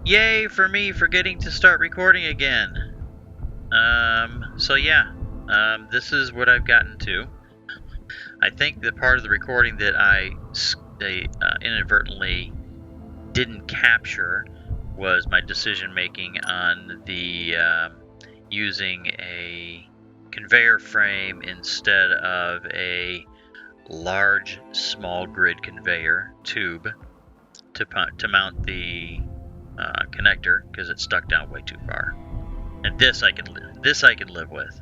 Yay for me for getting to start recording again. So yeah, this is what I've gotten to. I think the part of the recording that I inadvertently didn't capture was my decision making on the using a conveyor frame instead of a large small grid conveyor tube to mount the connector, because it's stuck down way too far. And this I can live with.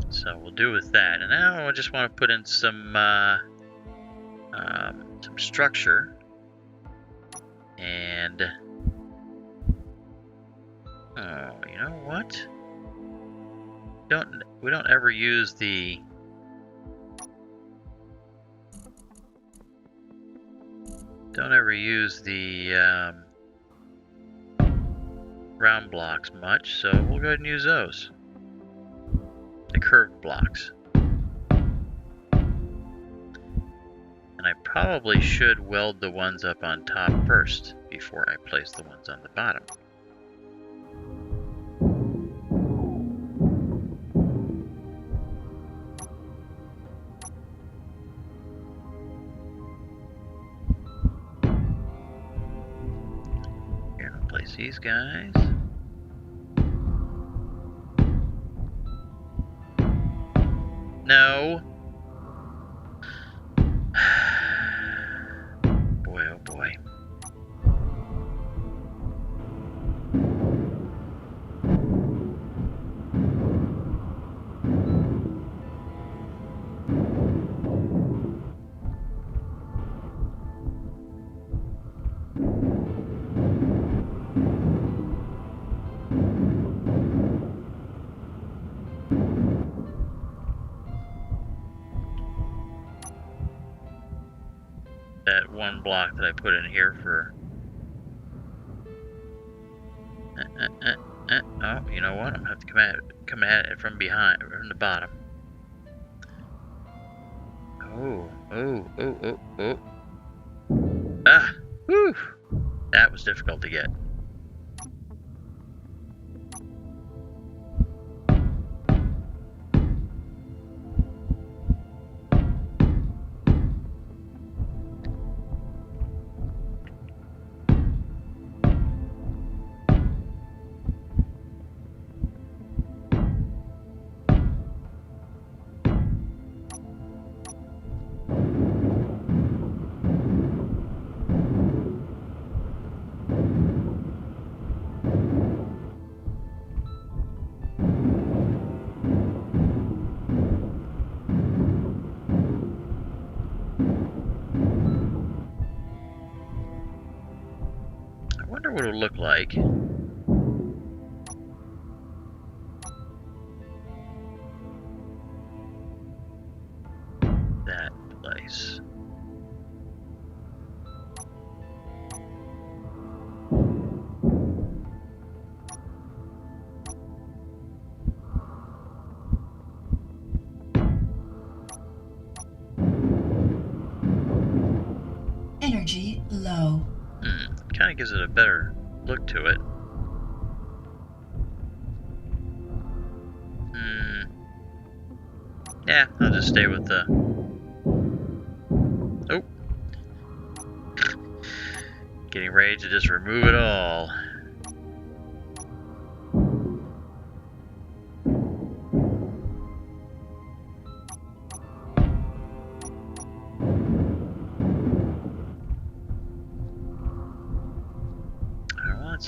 So we'll do with that. And now I just want to put in some structure. And oh, you know what? We don't ever use the round blocks much, so we'll go ahead and use those. The curved blocks. And I probably should weld the ones up on top first before I place the ones on the bottom. Here, I'll place these guys. No. Boy, oh boy. That one block that I put in here for oh, you know what? I'm gonna have to come at it from behind, from the bottom. Oh. Ah, whew. That was difficult to get. I wonder what it'll look like. That place. Energy low. Kind of gives it a better look to it. Yeah, I'll just stay with the... Oh. Getting ready to just remove it all.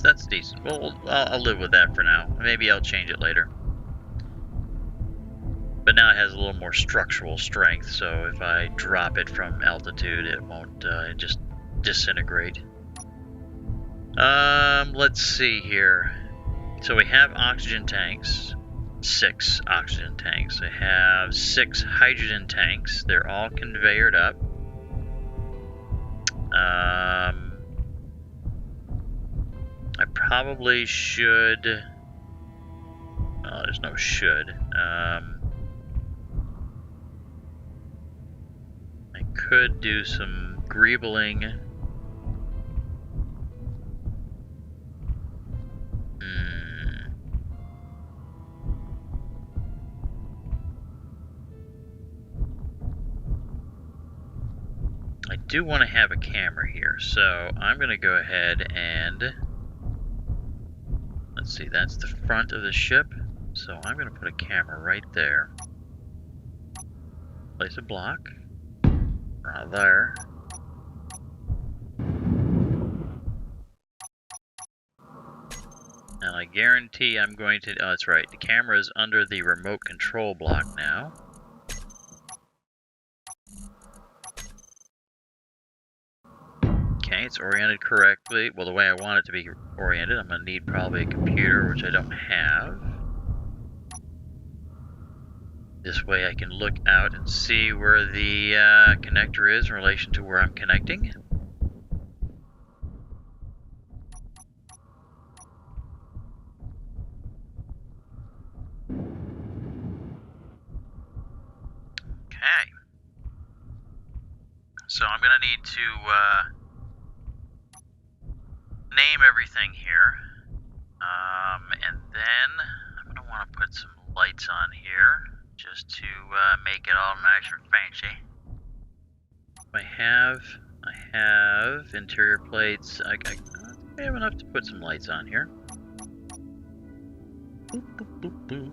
That's decent. Well, I'll live with that for now. Maybe I'll change it later. But now it has a little more structural strength, so if I drop it from altitude, it won't just disintegrate. Let's see here. So we have oxygen tanks. 6 oxygen tanks. I have 6 hydrogen tanks. They're all conveyored up. I probably should... Oh, there's no should. I could do some greebling do want to have a camera here, so I'm going to go ahead and let's see, that's the front of the ship, so I'm going to put a camera right there. Place a block right there. And I guarantee I'm going to, oh, that's right, the camera is under the remote control block now. Okay, it's oriented correctly. Well, the way I want it to be oriented, I'm going to need probably a computer, which I don't have. This way I can look out and see where the connector is in relation to where I'm connecting. Okay. So I'm going to need to name everything here. And then I'm going to want to put some lights on here just to make it all nice and fancy. I have interior plates. I have enough to put some lights on here. Boop, boop, boop, boop.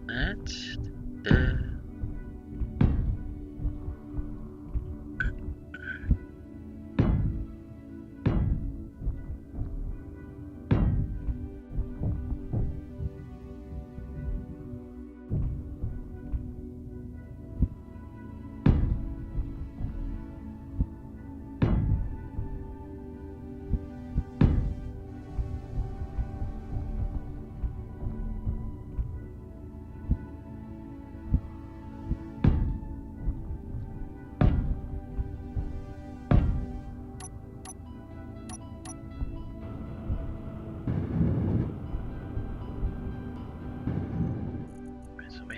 That's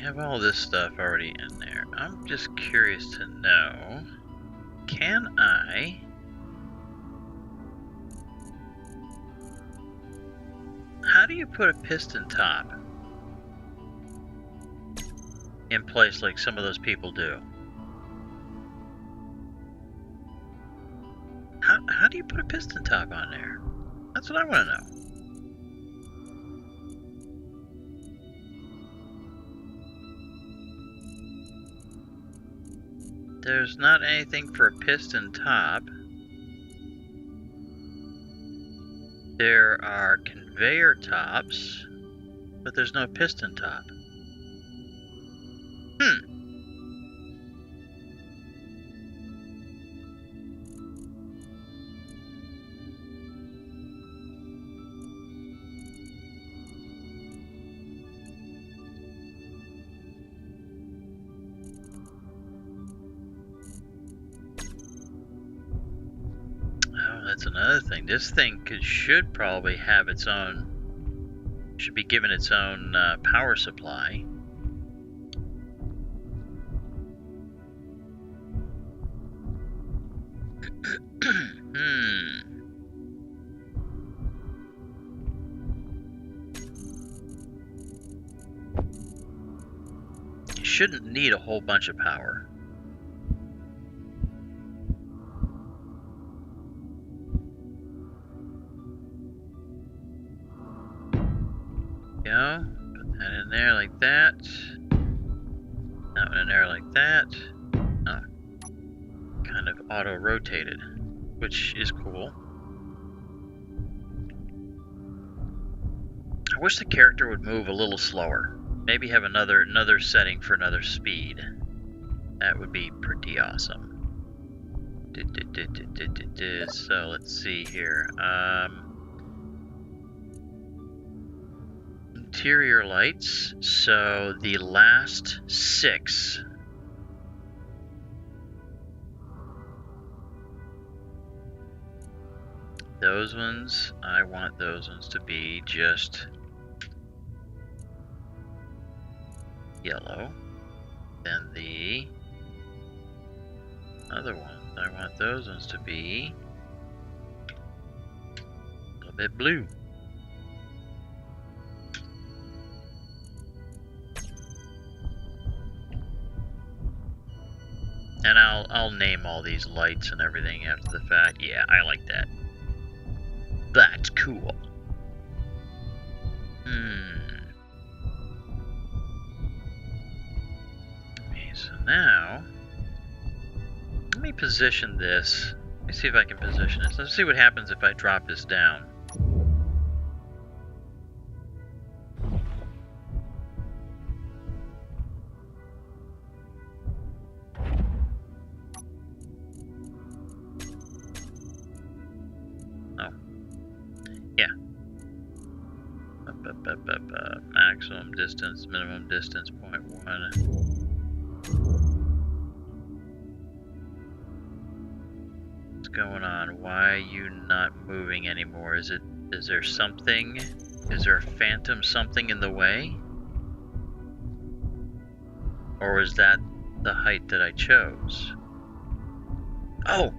have all this stuff already in there. I'm just curious to know, can I how do you put a piston top in place like some of those people do? How do you put a piston top on there? That's what I want to know. There's not anything for a piston top. There are conveyor tops, but there's no piston top. That's another thing. This thing should probably have its own, should be given its own power supply. You shouldn't need a whole bunch of power. Go. Put that in there like that. That one in there like that. Oh. Kind of auto-rotated, which is cool. I wish the character would move a little slower. Maybe have another setting for another speed. That would be pretty awesome. So let's see here. Interior lights. So the last 6. Those ones, I want those ones to be just yellow. Then the other ones, I want those ones to be a little bit blue. And I'll name all these lights and everything after the fact. Yeah, I like that. That's cool. Okay, so now let me position this. Let me see if I can position this. Let's see what happens if I drop this down. Maximum distance, minimum distance, 0.1. What's going on? Why are you not moving anymore? Is there something? Is there a phantom something in the way? Or was that the height that I chose? Oh!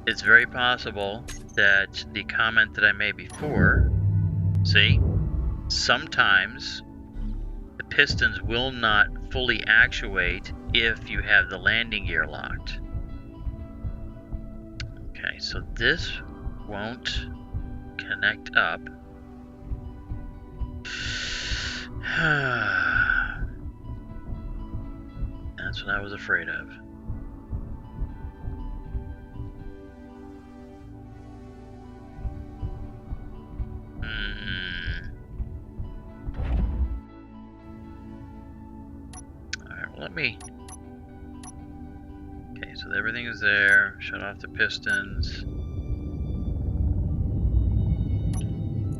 It's very possible that the comment that I made before, see, sometimes the pistons will not fully actuate if you have the landing gear locked. Okay, so this won't connect up. That's what I was afraid of. Alright, well, let me... Okay, so everything is there. Shut off the pistons.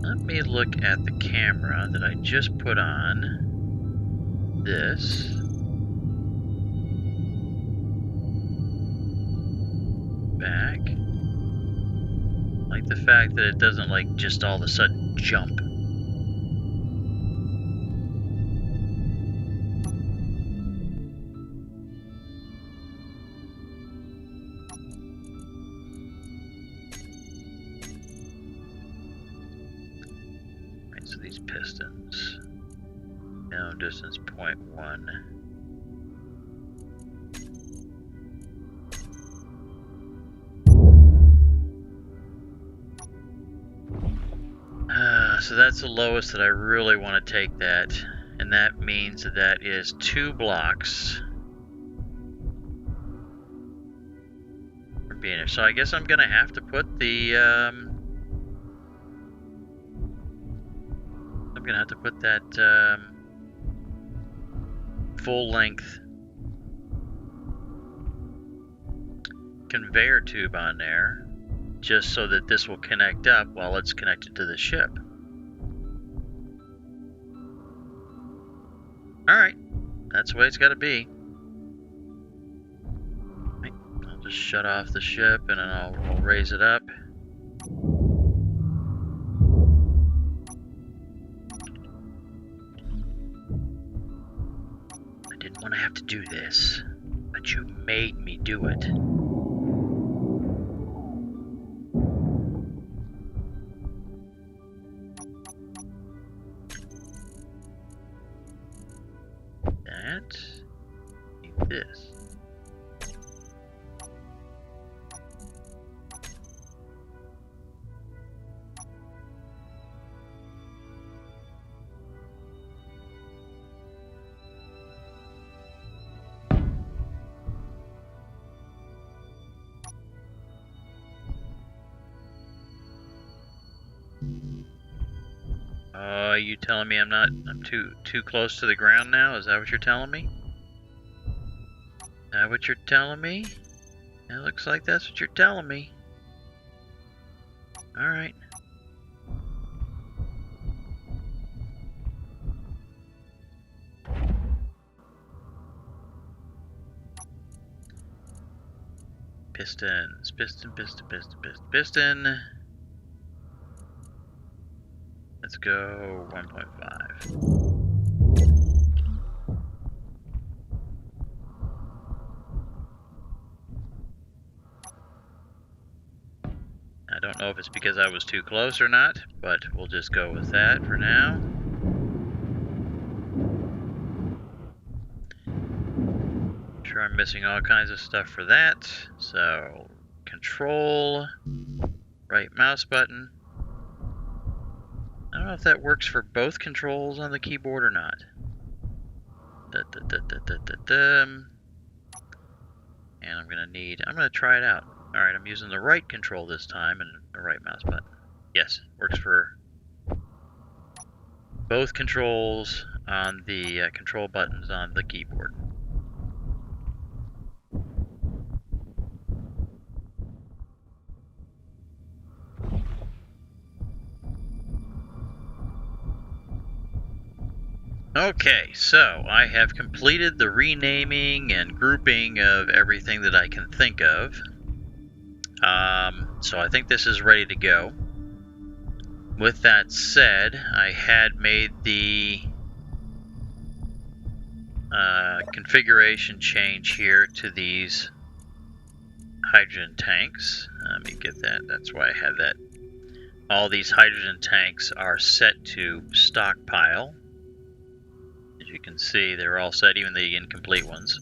Let me look at the camera that I just put on. This. Back. I like the fact that it doesn't, like, just all of a sudden jump. Right, so these pistons. Minimum distance 0.1. So that's the lowest that I really want to take that, and that means that is 2 blocks for being here. So I guess I'm gonna have to put the I'm gonna have to put that full length conveyor tube on there, just so that this will connect up while it's connected to the ship. Alright, that's the way it's got to be. Right, I'll just shut off the ship and then I'll raise it up. I didn't want to have to do this, but you made me do it. This. You telling me I'm too close to the ground now? Is that what you're telling me? Is that what you're telling me? It looks like that's what you're telling me. Alright. Pistons. Piston. Let's go 1.5. I don't know if it's because I was too close or not, but we'll just go with that for now. I'm missing all kinds of stuff for that. So, control, right mouse button. I don't know if that works for both controls on the keyboard or not. And I'm gonna try it out. Alright, I'm using the right control this time and the right mouse button. Yes, works for both controls on the control buttons on the keyboard. Okay, so I have completed the renaming and grouping of everything that I can think of. So I think this is ready to go. With that said, I had made the configuration change here to these hydrogen tanks. Let me get that. That's why I had that. All these hydrogen tanks are set to stockpile. As you can see, they're all set, even the incomplete ones.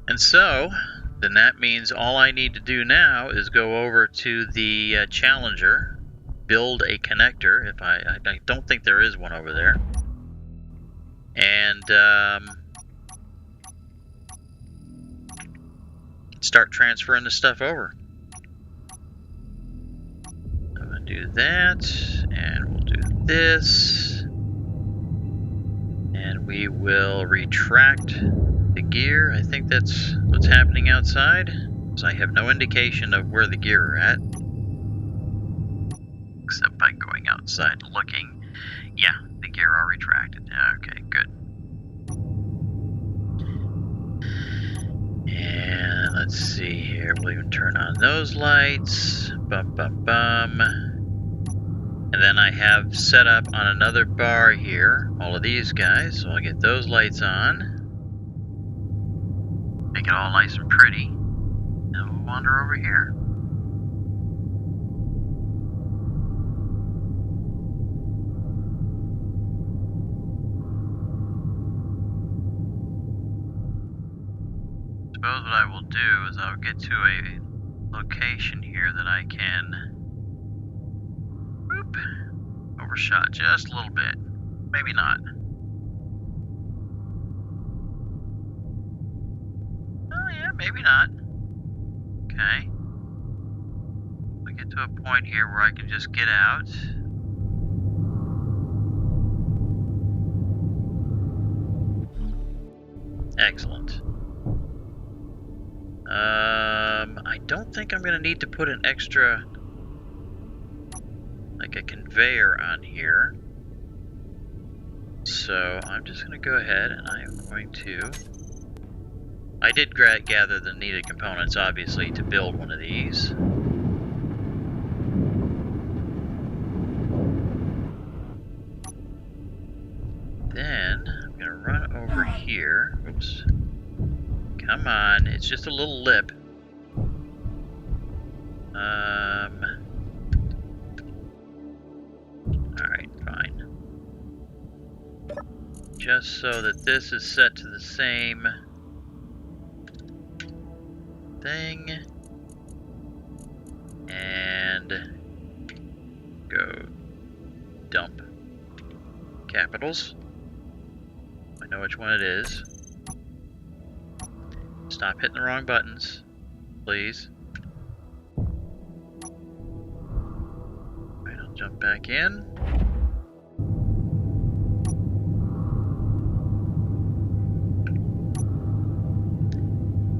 And so, then that means all I need to do now is go over to the Challenger, build a connector, if I don't think there is one over there, and start transferring the stuff over. I'm going to do that, and we'll do this, and we will retract the gear. I think that's what's happening outside, because I have no indication of where the gear are at, except by going outside and looking. Yeah, the gear are retracted. Okay, good. And let's see here, we'll even turn on those lights. Bum bum bum. And then I have set up on another bar here all of these guys, so I'll get those lights on. Make it all nice and pretty. And we'll wander over here. Suppose what I will do is I'll get to a location here that I can overshot just a little bit. Maybe not. Oh yeah, maybe not. Okay. We get to a point here where I can just get out. Excellent. I don't think I'm going to need to put an extra, like a conveyor on here. So I'm just going to go ahead and I am going to... I did gather the needed components, obviously, to build one of these. Then I'm going to run over here. Oops. Come on, it's just a little lip. Alright, fine. Just so that this is set to the same thing. And go dump capitals. I know which one it is. Stop hitting the wrong buttons, please. Alright, I'll jump back in.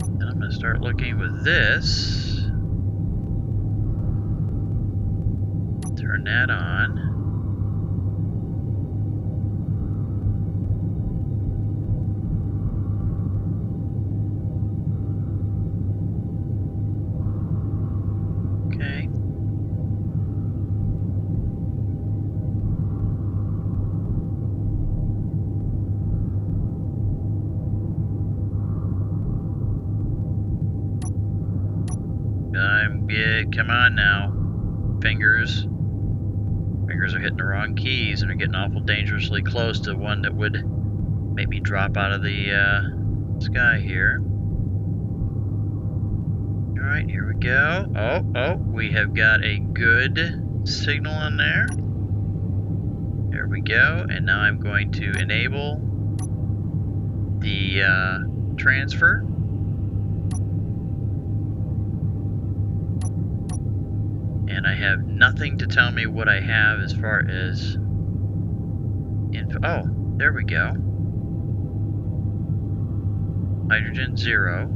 And I'm going to start looking with this. Turn that on. Come on now. Fingers are hitting the wrong keys and are getting awful dangerously close to one that would maybe drop out of the sky here. Alright, here we go. Oh, we have got a good signal on there. There we go. And now I'm going to enable the transfer. And I have nothing to tell me what I have as far as info. Oh, there we go. Hydrogen 0.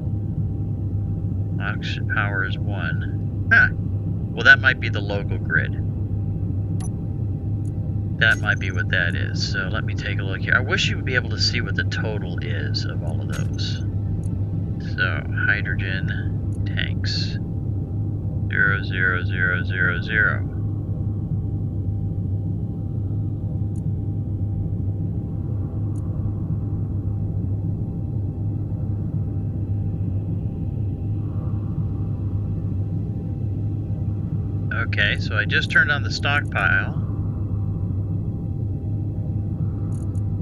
Oxygen power is 1. Huh. Well, that might be the local grid. That might be what that is. So let me take a look here. I wish you would be able to see what the total is of all of those. So, hydrogen tanks. 0, 0, 0, 0, 0. Okay, so I just turned on the stockpile.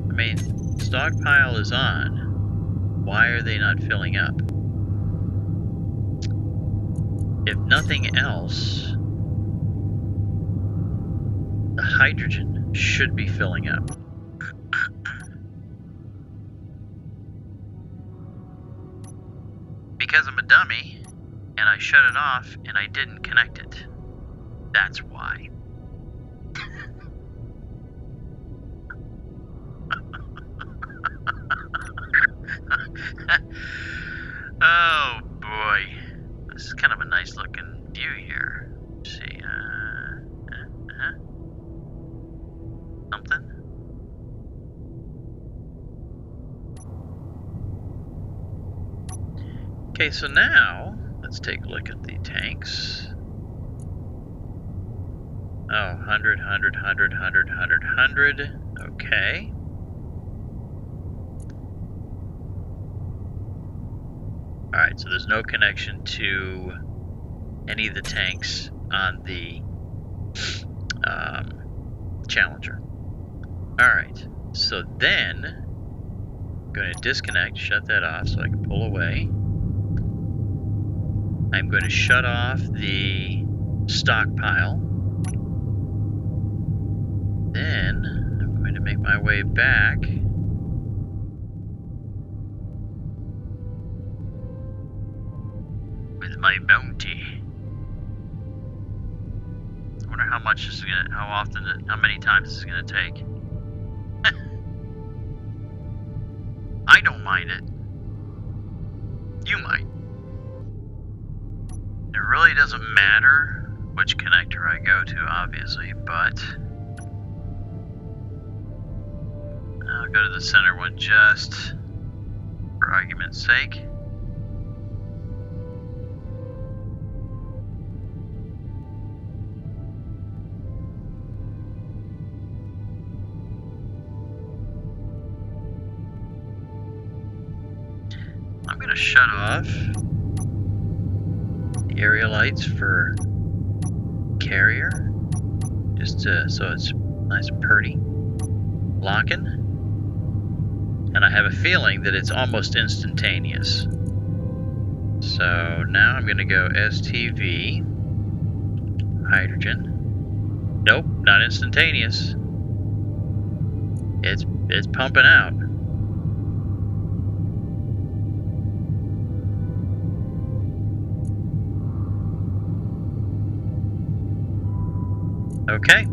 I mean, stockpile is on. Why are they not filling up? If nothing else, the hydrogen should be filling up. Because I'm a dummy, and I shut it off, and I didn't connect it. That's why. Oh boy. This is kind of a nice looking view here. Let's see. Something? Okay, so now let's take a look at the tanks. Oh, 100, 100, 100, 100, 100, 100. Okay. Alright, so there's no connection to any of the tanks on the Challenger. Alright, so then I'm going to disconnect, shut that off so I can pull away. I'm going to shut off the stockpile. Then I'm going to make my way back. With my bounty. I wonder how much this is gonna, how many times this is gonna take. I don't mind it. You might. It really doesn't matter which connector I go to, obviously, but I'll go to the center one just for argument's sake. I'm going to shut off the area lights for carrier, just so it's nice and pretty. Locking. And I have a feeling that it's almost instantaneous. So now I'm going to go STV, hydrogen. Nope, not instantaneous. It's pumping out. Okay,